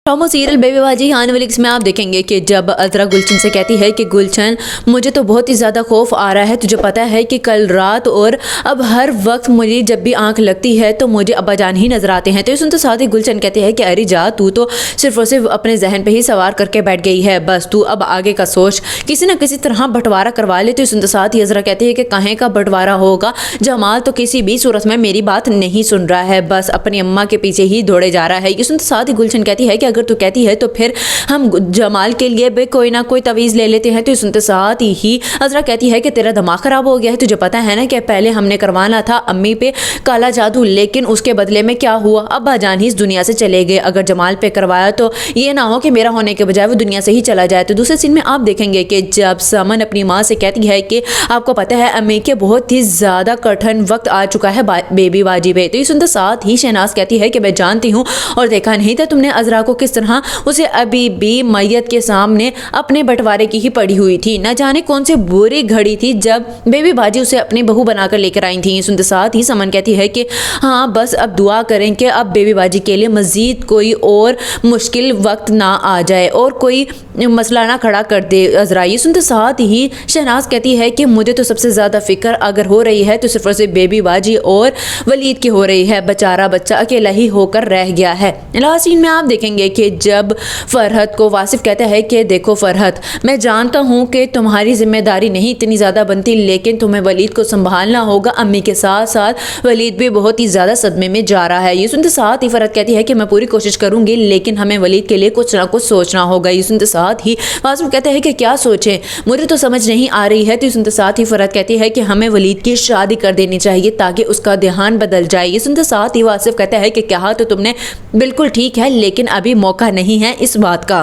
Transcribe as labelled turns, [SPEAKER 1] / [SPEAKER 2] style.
[SPEAKER 1] Promo serial baby बाजी आने वाली इसमें आप देखेंगे कि जब अज़रा गुलशन से कहती है कि गुलशन मुझे तो बहुत ही ज़्यादा खौफ आ रहा है, तुझे पता है कि कल रात और अब हर वक्त मुझे जब भी आंख लगती है तो मुझे अब्बा जान ही नजर आते हैं। तो इस तो साथ ही गुलशन कहती है कि अरे जा, तू तो सिर्फ और सिर्फ अपने जहन पे ही सवार करके बैठ गई है, बस तू अब आगे का सोच, किसी न किसी तरह बंटवारा करवा ले। तो इस तो साथ ही अज़रा कहती है कि कहें का बंटवारा होगा, जमाल तो किसी भी सूरत में मेरी बात नहीं सुन रहा है, बस अपनी अम्मा के पीछे ही दौड़े जा रहा है। इस तो साथ ही गुलशन कहती है कि अगर तू कहती है तो फिर हम जमाल के लिए भी कोई ना कोई तवीज़ ले लेते हैं। तो सुनते साथ ही अज़रा कहती है कि तेरा दिमाग ख़राब हो गया है, तुझे पता है ना कि पहले हमने करवाना था अम्मी पे काला जादू, लेकिन उसके बदले में क्या हुआ, अब्बा जान ही इस दुनिया से चले गए। अगर जमाल पे करवाया तो ये ना हो कि मेरा होने के बजाय वो दुनिया से ही चला जाए। तो दूसरे सीन में आप देखेंगे कि जब समन अपनी माँ से कहती है कि आपको पता है अम्मी के बहुत ही ज़्यादा कठिन वक्त आ चुका है बेबी बाजी पे। तो ये सुनते साथ ही शहनाज कहती है कि मैं जानती हूँ और देखा नहीं था तुमने अज़रा को किस तरह उसे अभी भी मैयत के सामने अपने बंटवारे की ही पड़ी हुई थी। न जाने कौन सी बुरी घड़ी थी जब बेबी बाजी उसे अपनी बहू बनाकर लेकर आई थी। सुनते साथ ही समन कहती है कि हाँ बस अब दुआ करें कि अब बेबी बाजी के लिए मजीद कोई और मुश्किल वक्त ना आ जाए और कोई मसला ना खड़ा कर दे अज़रा। ये सुनते साथ ही शहनाज कहती है कि मुझे तो सबसे ज़्यादा फिक्र अगर हो रही है तो सिर्फ और सिर्फ बेबी बाजी और वलीद की हो रही है, बेचारा बच्चा अकेला ही होकर रह गया है। लास्ट सीन में आप देखेंगे कि जब फरहत को वासिफ कहता है कि देखो फरहत, मैं जानता हूँ कि तुम्हारी जिम्मेदारी नहीं इतनी ज़्यादा बनती, लेकिन तुम्हें वलीद को संभालना होगा, अम्मी के साथ साथ वलीद भी बहुत ही ज़्यादा सदमे में जा रहा है। ये सुनते साथ ही फरहत कहती है कि मैं पूरी कोशिश करूँगी, लेकिन हमें वलीद के लिए कुछ ना कुछ सोचना होगा। ये सुनते साथ ही वासिफ कहते हैं कि क्या सोचें, मुझे तो समझ नहीं आ रही है। तो सुनते साथ ही फरहत कहती है कि हमें वलीद की शादी कर देनी चाहिए ताकि उसका ध्यान बदल जाए। ये सुनते साथ ही वासिफ कहता है कि कहा तो तुमने बिल्कुल ठीक है, लेकिन अभी मौका नहीं है इस बात का।